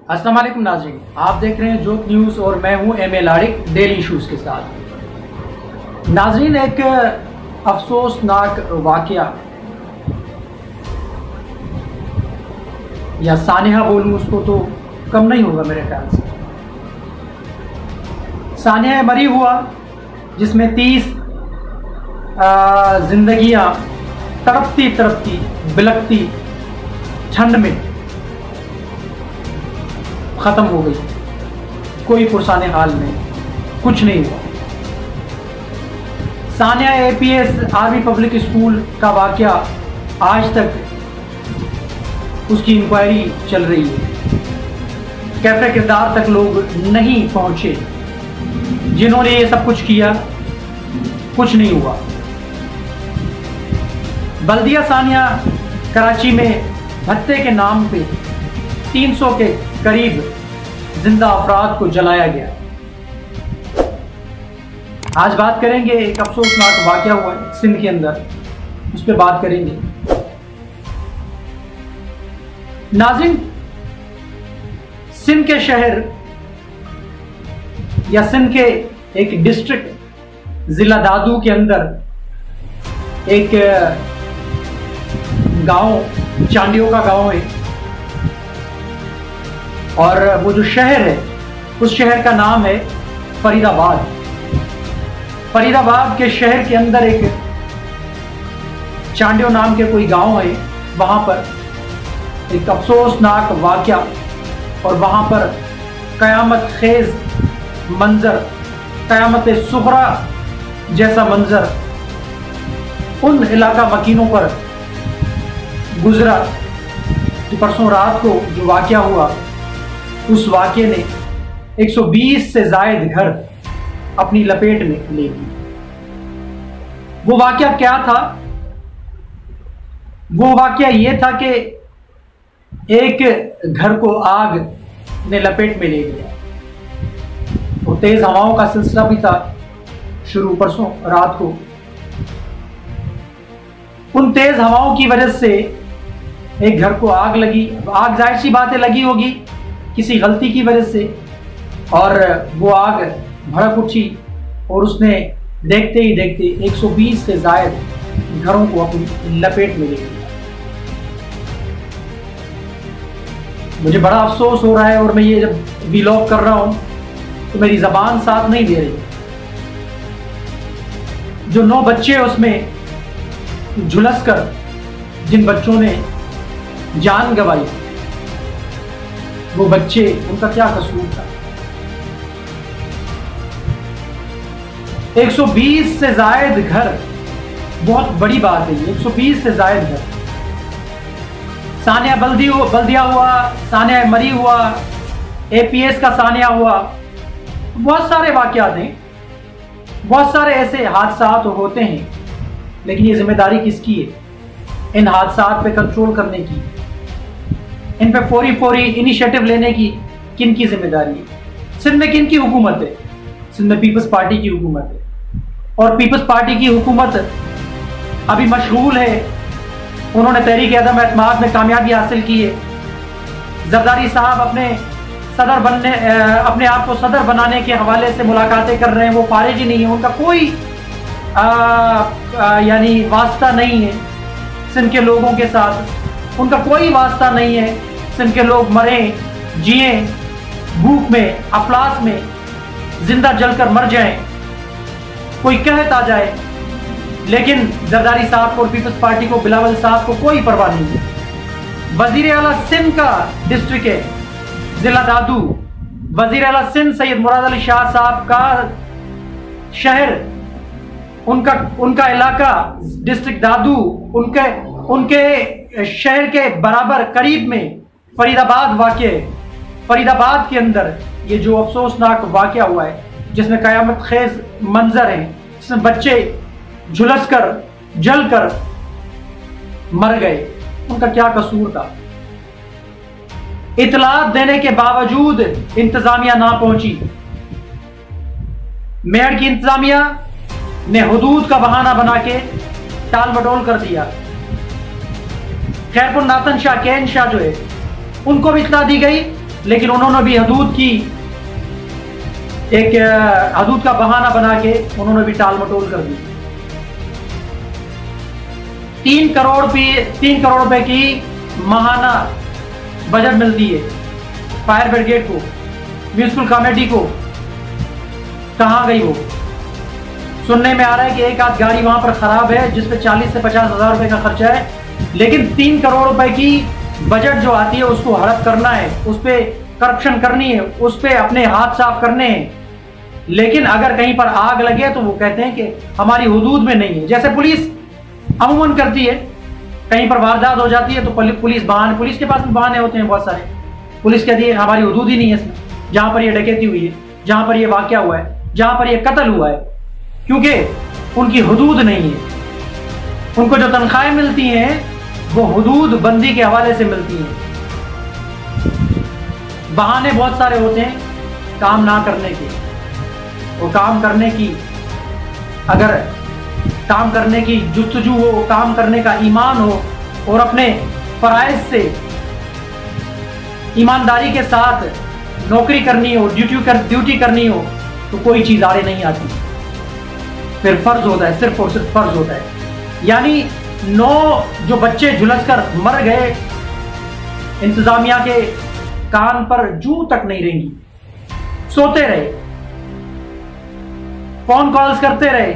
अस्सलाम वालेकुम नाज़रीन, आप देख रहे हैं जोत न्यूज़ और मैं हूं एम ए लारिक डेली इशूज़ के साथ। नाज़रीन, एक अफसोसनाक वाक़या या सानिया बोलूं उसको तो कम नहीं होगा मेरे ख्याल से। सानिया मरी हुआ जिसमें 30 जिंदगियां तड़पती तड़पती बिलखती ठंड में ख़त्म हो गई, कोई पुरसाने हाल में कुछ नहीं हुआ। Sania APS army public school का वाक़या आज तक उसकी इंक्वायरी चल रही है। कैफ़े किरदार तक लोग नहीं पहुंचे जिन्होंने ये सब कुछ किया, कुछ नहीं हुआ। बल्दिया सानिया कराची में भत्ते के नाम पे 300 के करीब जिंदा अफराद को जलाया गया। आज बात करेंगे, एक अफसोसनाक वाक़या हुआ है सिंध के अंदर, उस पर बात करेंगे। नाज़रीन, सिंध के शहर या सिंध के एक डिस्ट्रिक्ट जिला दादू के अंदर एक गांव चांडियों का गांव है और वो जो शहर है उस शहर का नाम है फरीदाबाद। फरीदाबाद के शहर के अंदर एक चांडियों नाम के कोई गांव है, वहां पर एक अफसोसनाक वाक़या और वहां पर कयामत खेज मंजर, कयामत सुगरा जैसा मंजर उन इलाका मकीनों पर गुजरा। जो परसों रात को जो वाक़या हुआ, उस वाक़े ने 120 से ज़ायद घर अपनी लपेट में ले ली। वो वाक़या क्या था? वो वाक़या ये था कि एक घर को आग ने लपेट में ले लिया और तेज हवाओं का सिलसिला भी था शुरू परसों रात को। उन तेज हवाओं की वजह से एक घर को आग लगी। आग जाहिर सी बात है लगी होगी किसी गलती की वजह से, और वो आग भड़क उठी और उसने देखते ही देखते 120 से ज़ायद घरों को अपनी लपेट में ले लिया। मुझे बड़ा अफसोस हो रहा है और मैं ये जब व्लॉग कर रहा हूं तो मेरी ज़बान साथ नहीं दे रही। जो 9 बच्चे उसमें झुलस कर जिन बच्चों ने जान गंवाई, वो बच्चे, उनका क्या कसूर था? 120 से ज़ायद घर, बहुत बड़ी बात है ये, 120 से ज़ायद घर। सानिया बल्दिया हुआ, सानिया मरी हुआ, APS का सानिया हुआ, बहुत सारे वाक़यात हैं, बहुत सारे ऐसे हादसा होते हैं, लेकिन ये जिम्मेदारी किसकी है? इन हादसात पे कंट्रोल करने की, इन पे फौरी इनिशिएटिव लेने की किन की जिम्मेदारी है? सिंध में किन की हुकूमत है? सिंध में पीपल्स पार्टी की हुकूमत है और पीपल्स पार्टी की हुकूमत अभी मशगूल है। उन्होंने तहरीक अदम एतमाद में कामयाबी हासिल की है। जरदारी साहब अपने आप को सदर बनाने के हवाले से मुलाकातें कर रहे हैं, वो फारिग ही नहीं है। उनका कोई यानी वास्ता नहीं है सिंध के लोगों के साथ, उनका कोई वास्ता नहीं है। सिंध के लोग मरें, जिए, भूख में, अफलास में, जिंदा जलकर मर जाएं, कोई कहत आ जाए, लेकिन जरदारी साहब को और पीपल्स पार्टी को, बिलावल साहब को कोई परवाह नहीं है। वजीर आला सिंध का डिस्ट्रिक्ट है जिला दादू, वजीर आला सिंध सैयद मुराद अली शाह साहब का शहर, उनका इलाका डिस्ट्रिक्ट दादू, उनके शहर के बराबर करीब में फरीदाबाद वाक़या है। फरीदाबाद के अंदर ये जो अफसोसनाक वाक़या हुआ है, जिसमें कयामत खेज मंजर है, जिसमें बच्चे झुलस कर जल कर मर गए, उनका क्या कसूर था? इतलात देने के बावजूद इंतजामिया ना पहुंची। मेयर की इंतजामिया ने हुदूद का बहाना बना के टाल मटोल कर दिया। खैरपुर नातन शाह, कैन शाह जो है, उनको भी इत्तला दी गई, लेकिन उन्होंने भी हदूद का बहाना बना के उन्होंने भी टाल मटोल कर दी। 3 करोड़ रुपए की माहाना बजट मिलती है फायर ब्रिगेड को, म्यूनिसिपल कमेटी को। कहां गई वो? सुनने में आ रहा है कि एक आध गाड़ी वहां पर खराब है जिसपे 40 से 50 हजार रुपए का खर्चा है, लेकिन 3 करोड़ रुपए की बजट जो आती है उसको हड़प करना है, उस पर करप्शन करनी है, उस पर अपने हाथ साफ करने हैं। लेकिन अगर कहीं पर आग लगे तो वो कहते हैं कि हमारी हुदूद में नहीं है। जैसे पुलिस अमूमन करती है, कहीं पर वारदात हो जाती है तो पुलिस के पास भी बहाने होते हैं बहुत सारे। पुलिस कहती है हमारी हुदूद ही नहीं है इसमें, जहां पर ये डकैती हुई है, जहां पर ये वाकया हुआ है, जहां पर ये कत्ल हुआ है, क्योंकि उनकी हुदूद नहीं है। उनको जो तनख्वाहें मिलती हैं वो हुदूद बंदी के हवाले से मिलती हैं। बहाने बहुत सारे होते हैं काम ना करने के। वो काम करने की, अगर काम करने की जुस्तजू हो, काम करने का ईमान हो और अपने फराइज से ईमानदारी के साथ नौकरी करनी हो, ड्यूटी करनी हो, तो कोई चीज आड़े नहीं आती। फिर फर्ज होता है, सिर्फ और सिर्फ फर्ज होता है। यानी 9 जो बच्चे झुलसकर मर गए, इंतजामिया के कान पर जू तक नहीं रेंगी। सोते रहे, फोन कॉल्स करते रहे,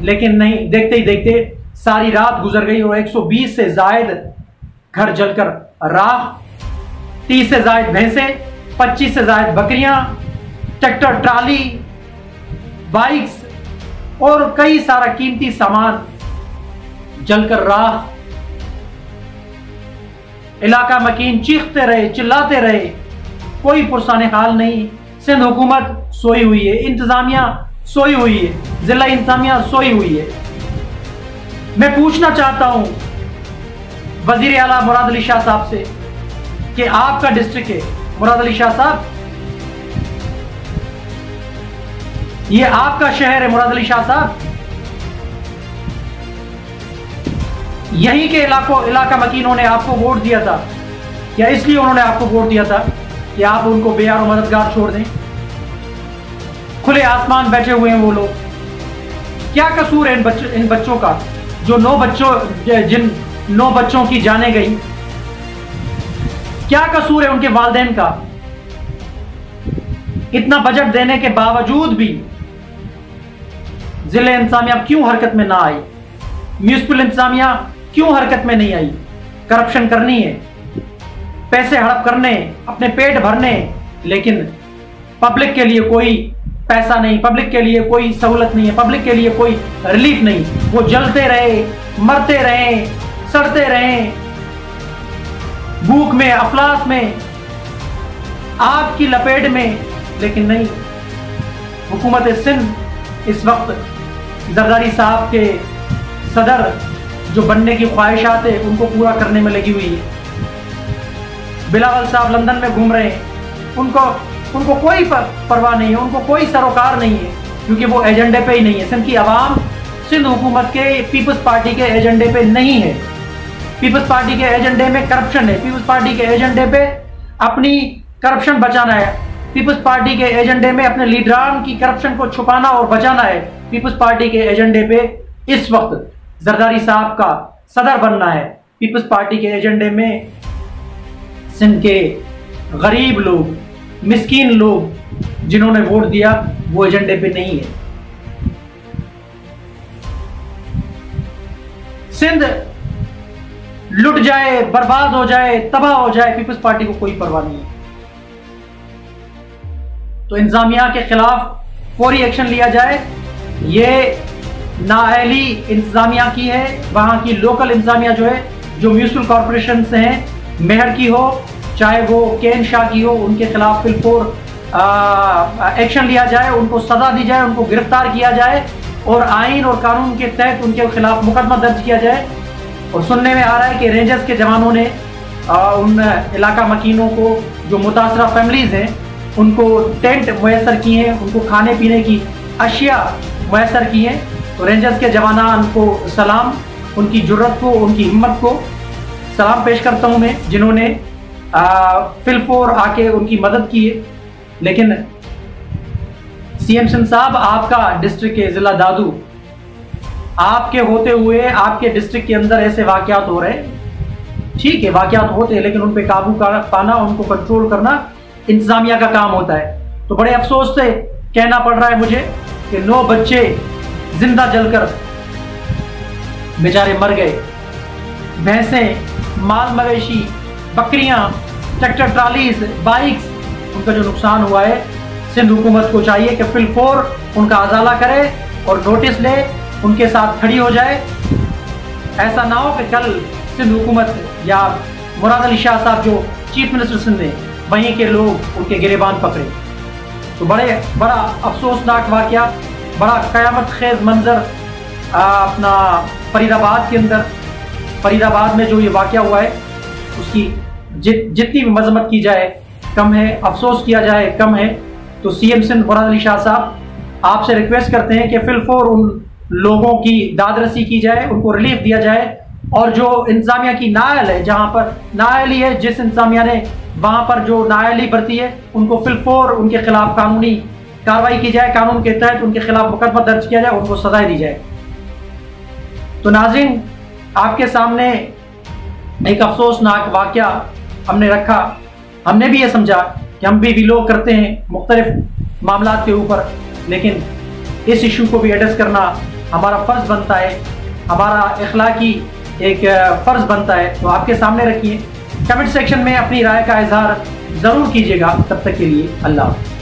लेकिन नहीं, देखते ही देखते सारी रात गुजर गई और 120 से जायद घर जलकर राख, 30 से जायद भैंसें, 25 से जायद बकरियां, ट्रैक्टर, ट्राली, बाइक्स और कई सारा कीमती सामान जलकर राख। इलाका मकीन चीखते रहे, चिल्लाते रहे, कोई पुरसाने हाल नहीं। सिंध हुकूमत सोई हुई है, इंतजामिया सोई हुई है, जिला इंतजामिया सोई हुई है। मैं पूछना चाहता हूं वजीर आला मुराद अली शाह साहब से कि आपका डिस्ट्रिक्ट है मुराद अली शाह साहब, ये आपका शहर है मुराद अली शाह साहब, यहीं के इलाका मकीनों ने आपको वोट दिया था, या इसलिए उन्होंने आपको वोट दिया था कि आप उनको बेयार और मददगार छोड़ दें? खुले आसमान बैठे हुए हैं वो लोग। क्या कसूर है इन बच्चों का, जो 9 बच्चों की जानें गई? क्या कसूर है उनके वालिदैन का? इतना बजट देने के बावजूद भी जिला इंतजामिया क्यों हरकत में ना आई? म्यूनिसिपल इंतजामिया क्यों हरकत में नहीं आई? करप्शन करनी है, पैसे हड़प करने, अपने पेट भरने, लेकिन पब्लिक के लिए कोई पैसा नहीं, पब्लिक के लिए कोई सहूलत नहीं है, पब्लिक के लिए कोई रिलीफ नहीं। वो जलते रहे, मरते रहे, सड़ते रहे, भूख में, अफलास में, आग की लपेट में, लेकिन नहीं। हुकूमत सिंध इस वक्त जरदारी साहब के सदर जो बनने की ख्वाहिशात है उनको पूरा करने में लगी हुई है। बिलावल साहब लंदन में घूम रहे हैं, उनको कोई परवाह नहीं है, उनको कोई सरोकार नहीं है, क्योंकि वो एजेंडे पे ही नहीं है। सिंध की आवाम सिंध हुकूमत के, पीपल्स पार्टी के एजेंडे पे नहीं है। पीपल्स पार्टी के एजेंडे में करप्शन है, पीपल्स पार्टी के एजेंडे पे अपनी करप्शन बचाना है, पीपल्स पार्टी के एजेंडे में अपने लीडरान की करप्शन को छुपाना और बचाना है। पीपल्स पार्टी के एजेंडे पे इस वक्त जरदारी साहब का सदर बनना है। पीपल्स पार्टी के एजेंडे में सिंध के गरीब लोग, मिस्कीन लोग जिन्होंने वोट दिया, वो एजेंडे पे नहीं है। सिंध लुट जाए, बर्बाद हो जाए, तबाह हो जाए, पीपल्स पार्टी को कोई परवाह नहीं है। तो इंतजामिया के खिलाफ फौरी एक्शन लिया जाए। ये नाअहली इंतजामिया की है, वहां की लोकल इंतजामिया जो है, जो म्यूनिसिपल कॉरपोरेशन से हैं, मेहर की हो चाहे वो केन शाह की हो, उनके खिलाफ फिलफोर एक्शन लिया जाए, उनको सजा दी जाए, उनको गिरफ्तार किया जाए और आइन और कानून के तहत उनके खिलाफ मुकदमा दर्ज किया जाए। और सुनने में आ रहा है कि रेंजर्स के जवानों ने उन इलाका मकीनों को, जो मुतासरा फैमिलीज हैं, उनको टेंट मुयसर किए हैं, उनको खाने पीने की अशिया मुयसर की हैं। तो रेंजर्स के जवानान को सलाम, उनकी जुर्रत को, उनकी हिम्मत को सलाम पेश करता हूं मैं, जिन्होंने फिल4 आके उनकी मदद की है। लेकिन सीएम सिंध साहब, आपका डिस्ट्रिक्ट के जिला दादू, आपके होते हुए आपके डिस्ट्रिक्ट के अंदर ऐसे वाकयात हो रहे हैं। ठीक है, वाकयात होते हैं, लेकिन उन पे काबू पाना, उनको कंट्रोल करना इंतजामिया का काम होता है। तो बड़े अफसोस से कहना पड़ रहा है मुझे कि 9 बच्चे जिंदा जलकर बेचारे मर गए। भैंसें, माल मवेशी, बकरियां, ट्रैक्टर ट्रालीज, बाइक्स, उनका जो नुकसान हुआ है, सिंध हुकूमत को चाहिए कि फिल4 उनका अजाला करे और नोटिस ले, उनके साथ खड़ी हो जाए। ऐसा ना हो कि कल सिंध हुकूमत या मुराद अली शाह साहब जो चीफ मिनिस्टर सिंध है, वहीं के लोग उनके गिरेबान पकड़े। तो बड़ा अफसोसनाक वाकया, बड़ा क़यामत खेज मंजर अपना फरीदाबाद के अंदर, फरीदाबाद में जो ये वाकया हुआ है, उसकी जितनी भी मजम्मत की जाए कम है, अफसोस किया जाए कम है। तो सीएम सिंध मुराद अली शाह साहब, आपसे रिक्वेस्ट करते हैं कि फिल4 उन लोगों की दादरसी की जाए, उनको रिलीफ दिया जाए, और जो इंतजामिया की नायल है, जहां पर नायली है, जिस इंतजामिया ने वहां पर जो नायली बरती है, उनको फिल4 उनके खिलाफ कानूनी कार्रवाई की जाए, कानून के तहत उनके खिलाफ मुकदमा दर्ज किया जाए, उनको सजाएं दी जाए। तो नाज़रीन, आपके सामने एक अफसोसनाक वाकया हमने रखा। हमने भी ये समझा कि हम भी विलोक करते हैं मुख्तलिफ मामलात के ऊपर, लेकिन इस इशू को भी एड्रेस करना हमारा फ़र्ज़ बनता है, हमारा इखलाकी एक फ़र्ज़ बनता है। तो आपके सामने रखिए, कमेंट सेक्शन में अपनी राय का इजहार ज़रूर कीजिएगा। तब तक के लिए अल्लाह।